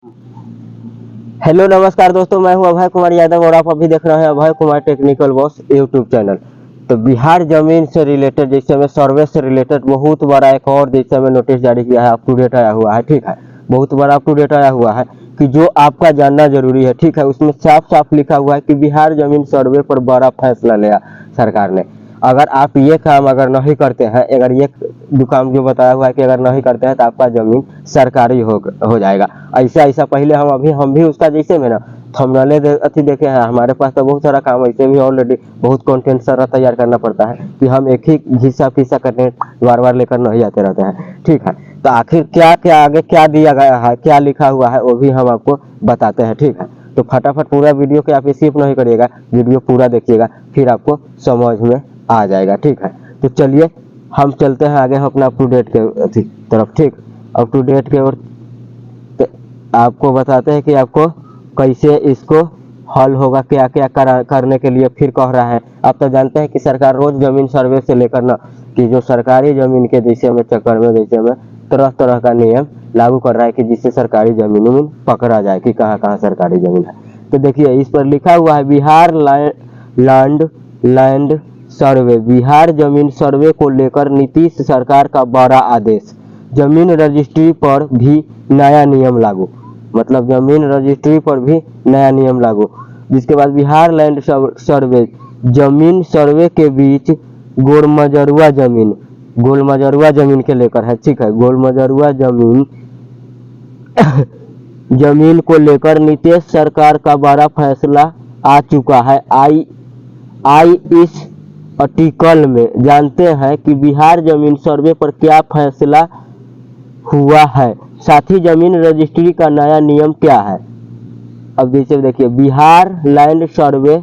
Hello नमस्कार दोस्तों, मैं हूं अभय कुमार यादव और आप अभी देख रहे हैं Abhay Kumar technical boss YouTube channel. तो बिहार जमीन से रिलेटेड जैसे हमें सर्वे से रिलेटेड बहुत बड़ा एक और जैसे हमें नोटिस जारी किया है, अप टू डेट आया हुआ है। ठीक है, बहुत बड़ा अप टू डेट आया हुआ है कि जो आपका जानना जरूरी है। ठीक है, उसमें साफ साफ लिखा हुआ है कि बिहार जमीन सर्वे पर बड़ा फैसला लिया सरकार ने। अगर आप ये काम अगर नहीं करते हैं, अगर ये काम जो बताया हुआ है कि अगर नहीं करते हैं तो आपका जमीन सरकारी हो जाएगा। ऐसा ऐसा पहले हम भी उसका जैसे में ना थंबनेल अति देखे हैं। हमारे पास तो बहुत सारा काम ऐसे भी ऑलरेडी बहुत कंटेंट सारा तैयार करना पड़ता है कि हम एक ही घिसा फीसा करने बार बार लेकर नहीं जाते रहते हैं। ठीक है, तो आखिर क्या क्या आगे क्या दिया गया है, क्या लिखा हुआ है, वो भी हम आपको बताते हैं। ठीक है, तो फटाफट पूरा वीडियो के आप स्किप नहीं करिएगा, वीडियो पूरा देखिएगा, फिर आपको समझ में आ जाएगा। ठीक है, तो चलिए हम चलते हैं आगे अपना अप टू डेट के तरफ। ठीक, अप टू डेट के और आपको बताते हैं कि आपको कैसे इसको हल होगा, क्या क्या करने के लिए फिर कह रहा है। आप तो जानते हैं कि सरकार रोज जमीन सर्वे से लेकर ना कि जो सरकारी जमीन के जैसे में चक्कर में जैसे में तरह तरह का नियम लागू कर रहा है कि जिससे सरकारी जमीन पकड़ा जाए कि कहाँ कहाँ सरकारी जमीन है। तो देखिए इस पर लिखा हुआ है बिहार लैंड सर्वे। बिहार जमीन सर्वे को लेकर नीतीश सरकार का बड़ा आदेश। जमीन रजिस्ट्री पर भी नया नियम लागू, मतलब जमीन रजिस्ट्री पर भी नया नियम लागू। जिसके बाद बिहार लैंड सर्वे जमीन सर्वे के बीच गोलमजरुआ जमीन के लेकर है। ठीक है, गोलमजरुआ जमीन जमीन को लेकर नीतीश सरकार का बड़ा फैसला आ चुका है। आई इस आर्टिकल में जानते हैं कि बिहार जमीन सर्वे पर क्या फैसला हुआ है, साथ ही जमीन रजिस्ट्री का नया नियम क्या है। अब जैसे देखिए बिहार लैंड सर्वे,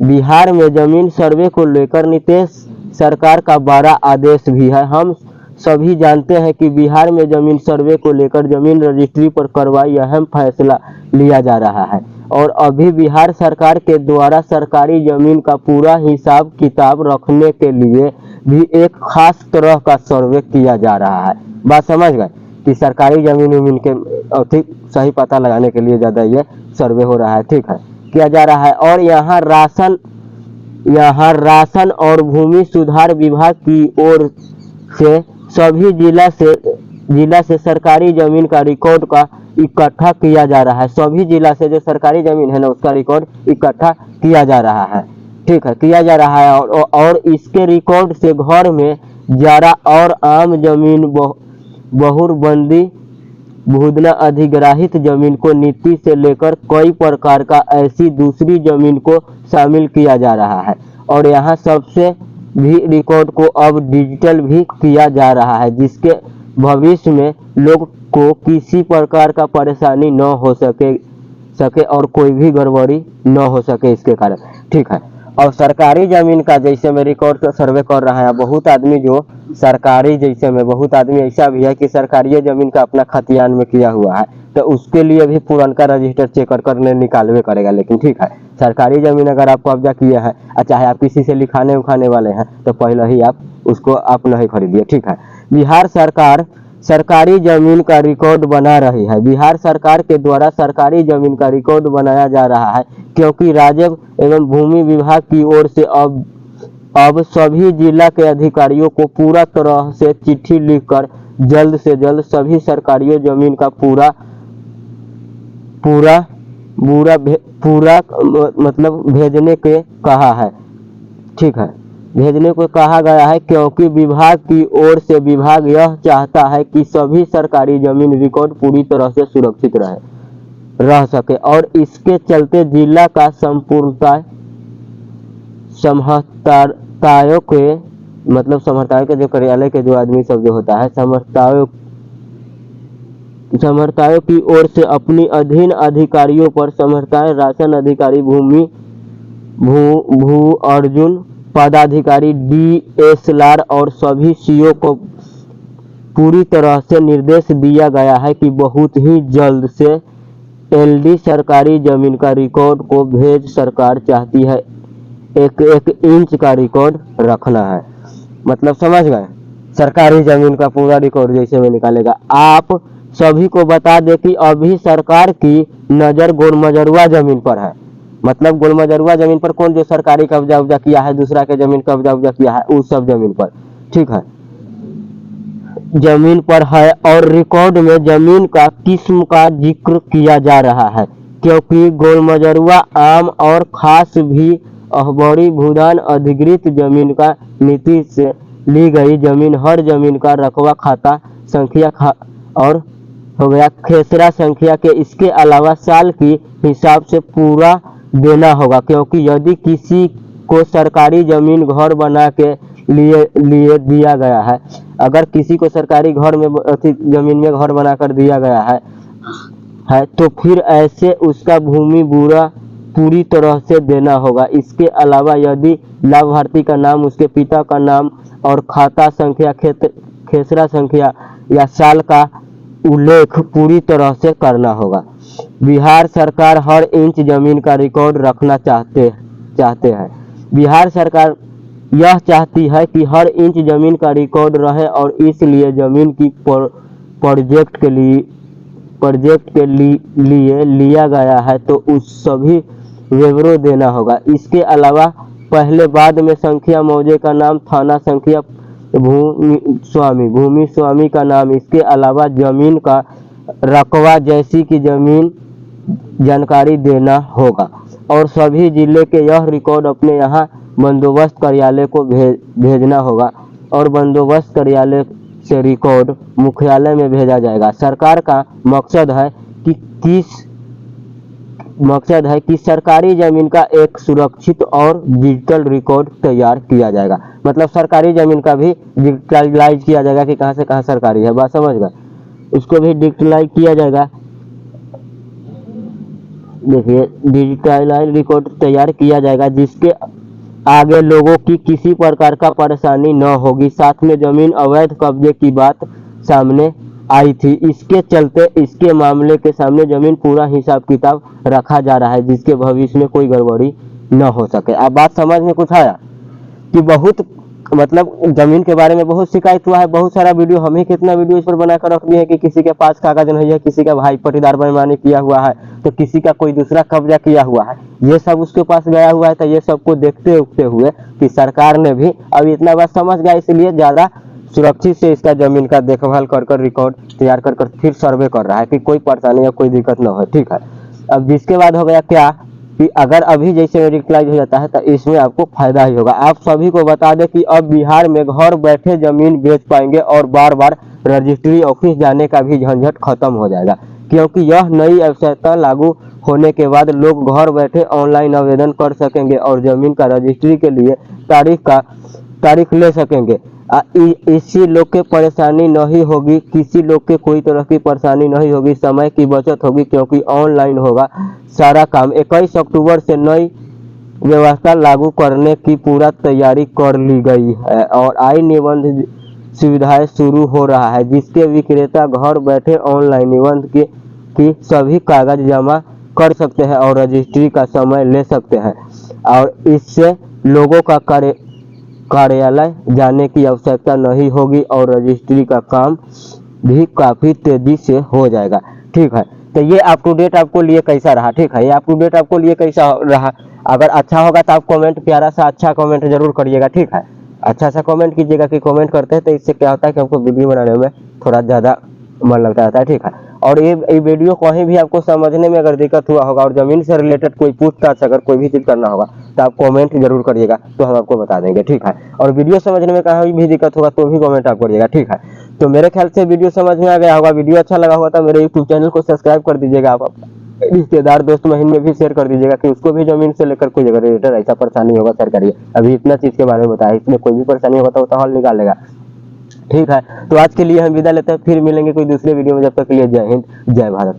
बिहार में जमीन सर्वे को लेकर नीतीश सरकार का बड़ा आदेश भी है। हम सभी जानते हैं कि बिहार में जमीन सर्वे को लेकर जमीन रजिस्ट्री पर कार्रवाई अहम फैसला लिया जा रहा है और अभी बिहार सरकार के द्वारा सरकारी जमीन का पूरा हिसाब किताब रखने के लिए भी एक खास तरह का सर्वे किया जा रहा है। बात समझ गए कि सरकारी जमीन के ठीक सही पता लगाने के लिए ज़्यादा ये सर्वे हो रहा है। ठीक है, किया जा रहा है। और यहाँ राशन और भूमि सुधार विभाग की ओर से सभी जिला से सरकारी जमीन का रिकॉर्ड का इकट्ठा किया जा रहा है। सभी जिला से जो सरकारी जमीन है ना उसका रिकॉर्ड इकट्ठा किया जा रहा है। ठीक है, किया जा रहा है और इसके रिकॉर्ड से घर में जारा और आम जमीन बहुरबंदी भूदना अधिग्रहित जमीन को नीति से लेकर कई प्रकार का ऐसी दूसरी जमीन को शामिल किया जा रहा है। और यहाँ सबसे भी रिकॉर्ड को अब डिजिटल भी किया जा रहा है, जिसके भविष्य में लोग को किसी प्रकार का परेशानी न हो सके और कोई भी गड़बड़ी न हो सके इसके कारण। ठीक है, और सरकारी जमीन का जैसे में रिकॉर्ड का सर्वे कर रहा है बहुत आदमी, जो सरकारी जैसे में बहुत आदमी ऐसा भी है कि सरकारी जमीन का अपना खतियान में किया हुआ है, तो उसके लिए भी पुरानका रजिस्टर चेक करने निकालवे करेगा। लेकिन ठीक है, सरकारी जमीन अगर आप कब्जा किए हैं, चाहे आप किसी से लिखाने उखाने वाले हैं, तो पहले ही आप उसको आप नहीं खरीदिए। ठीक है, बिहार सरकार सरकारी जमीन का रिकॉर्ड बना रही है। बिहार सरकार के द्वारा सरकारी जमीन का रिकॉर्ड बनाया जा रहा है क्योंकि राजस्व एवं भूमि विभाग की ओर से अब सभी जिला के अधिकारियों को पूरा तरह से चिट्ठी लिखकर जल्द से जल्द सभी सरकारी जमीन का पूरा मतलब भेजने के कहा है। ठीक है, भेजने को कहा गया है क्योंकि विभाग की ओर से विभाग यह चाहता है कि सभी सरकारी जमीन रिकॉर्ड पूरी तरह से सुरक्षित रह सके और इसके चलते जिला का संपूर्णता समहर्ताओं के मतलब समहर्ताओं के जो कार्यालय के जो आदमी सब जो होता है समहर्ताओं की ओर से अपनी अधीन अधिकारियों पर समहर्ताएं राशन अधिकारी भू अर्जुन पदाधिकारी डीएसएलआर और सभी सीओ को पूरी तरह से निर्देश दिया गया है कि बहुत ही जल्द से एलडी सरकारी जमीन का रिकॉर्ड को भेज सरकार चाहती है एक इंच का रिकॉर्ड रखना है। मतलब समझ गए, सरकारी जमीन का पूरा रिकॉर्ड जैसे में निकालेगा। आप सभी को बता दे कि अभी सरकार की नज़र गोलमजरुआ जमीन पर है। मतलब गोलमजरुआ जमीन पर कौन, जो सरकारी कब्जा उब्जा किया है, दूसरा के जमीन कब्जा उब्जा किया है, उस सब जमीन पर, ठीक है, जमीन पर है। और रिकॉर्ड में जमीन का किस्म का जिक्र किया जा रहा है, क्योंकि गोलमजरुआ आम और खास भी अखबारी भूदान अधिकृत जमीन का नीति से ली गई जमीन, हर जमीन का रकबा, खाता संख्या और हो गया खेसरा संख्या के इसके अलावा साल की हिसाब से पूरा देना होगा। क्योंकि यदि किसी को सरकारी जमीन घर बना के लिए दिया गया है, अगर किसी को सरकारी घर में जमीन में घर बनाकर दिया गया है तो फिर ऐसे उसका भूमि पूरा पूरी तरह से देना होगा। इसके अलावा यदि लाभार्थी का नाम, उसके पिता का नाम और खाता संख्या, खेसरा संख्या या साल का उल्लेख पूरी तरह से करना होगा। बिहार सरकार हर इंच जमीन का रिकॉर्ड रखना चाहते हैं। बिहार सरकार यह चाहती है कि हर इंच जमीन का रिकॉर्ड रहे और इसलिए जमीन की प्रोजेक्ट के लिए लिया गया है तो उस सभी विवरण देना होगा। इसके अलावा पहले बाद में संख्या, मौजे का नाम, थाना संख्या, भूमि स्वामी का नाम, इसके अलावा जमीन का रकबा जैसी की जमीन जानकारी देना होगा। और सभी जिले के यह रिकॉर्ड अपने यहाँ बंदोबस्त कार्यालय को भेजना होगा और बंदोबस्त कार्यालय से रिकॉर्ड मुख्यालय में भेजा जाएगा। सरकार का मकसद है कि सरकारी जमीन का एक सुरक्षित और डिजिटल रिकॉर्ड तैयार किया जाएगा। मतलब सरकारी जमीन का भी डिजिटलाइज किया जाएगा कि कहाँ से कहाँ सरकारी है, बात समझ गए, उसको भी डिजिटलाइज किया जाएगा। देखिए डिजिटलाइज रिकॉर्ड तैयार किया जाएगा जिसके आगे लोगों की किसी प्रकार का परेशानी न होगी। साथ में जमीन अवैध कब्जे की बात सामने आई थी, इसके चलते इसके मामले के सामने जमीन पूरा हिसाब किताब रखा जा रहा है जिसके भविष्य में कोई गड़बड़ी न हो सके। अब बात समझ में कुछ आया कि बहुत मतलब जमीन के बारे में बहुत शिकायत हुआ है, बहुत सारा वीडियो, हम ही कितना वीडियो इस पर बनाकर रख दिए हैं कि किसी के पास कागज नहीं है, किसी का भाई पट्टीदार बेईमानी किया हुआ है, तो किसी का कोई दूसरा कब्जा किया हुआ है, ये सब उसके पास गया हुआ है। तो ये सबको देखते उठते हुए कि सरकार ने भी अब इतना बात समझ गया, इसलिए ज़्यादा सुरक्षित से इसका जमीन का देखभाल कर रिकॉर्ड तैयार कर फिर सर्वे कर रहा है कि कोई परेशानी या कोई दिक्कत न हो, ठीक है। अब जिसके बाद हो गया क्या कि अगर अभी जैसे डिजिटलाइज हो जाता है तो इसमें आपको फायदा ही होगा। आप सभी को बता दें कि अब बिहार में घर बैठे जमीन बेच पाएंगे और बार बार रजिस्ट्री ऑफिस जाने का भी झंझट खत्म हो जाएगा, क्योंकि यह नई आवश्यकता लागू होने के बाद लोग घर बैठे ऑनलाइन आवेदन कर सकेंगे और जमीन का रजिस्ट्री के लिए तारीख ले सकेंगे। इसी लोग के परेशानी नहीं होगी, किसी लोग के कोई तरह की परेशानी नहीं होगी, समय की बचत होगी क्योंकि ऑनलाइन होगा सारा काम। 21 अक्टूबर से नई व्यवस्था लागू करने की पूरा तैयारी कर ली गई है और आई निबंध सुविधाएं शुरू हो रहा है जिसके विक्रेता घर बैठे ऑनलाइन निबंध की सभी कागज जमा कर सकते हैं और रजिस्ट्री का समय ले सकते हैं और इससे लोगों का कार्यालय जाने की आवश्यकता नहीं होगी और रजिस्ट्री का काम भी काफ़ी तेजी से हो जाएगा, ठीक है। तो ये अप टू डेट आपको लिए कैसा रहा, ठीक है, ये अप टू डेट आपको लिए कैसा रहा। अगर अच्छा होगा तो आप कमेंट, प्यारा सा अच्छा कमेंट जरूर करिएगा, ठीक है, अच्छा सा कमेंट कीजिएगा कि कमेंट करते हैं तो इससे क्या होता है कि हमको वीडियो बनाने में थोड़ा ज़्यादा मन लगता रहता है, ठीक है। और ये वीडियो कहीं भी आपको समझने में अगर दिक्कत हुआ होगा और ज़मीन से रिलेटेड कोई पूछताछ अगर कोई भी चीज़ करना होगा तो आप कमेंट जरूर करिएगा, तो हम आपको बता देंगे, ठीक है। और वीडियो समझने में कहीं भी दिक्कत होगा तो भी कमेंट आप करिएगा, ठीक है। तो मेरे ख्याल से वीडियो समझ में आ गया होगा, वीडियो अच्छा लगा होगा तो मेरे यूट्यूब चैनल को सब्सक्राइब कर दीजिएगा, आप रिश्तेदार दोस्त महीन में भी शेयर कर दीजिएगा कि उसको भी जमीन से लेकर कोई जगह रिलेटेड ऐसा परेशानी होगा सरकारी, अभी इतना चीज़ के बारे में बताया, इसमें कोई भी परेशानी होगा तो वो तो हल निकाल लेगा, ठीक है। तो आज के लिए हम विदा लेते हैं, फिर मिलेंगे कोई दूसरे वीडियो में, जब तक के लिए जय हिंद जय भारत।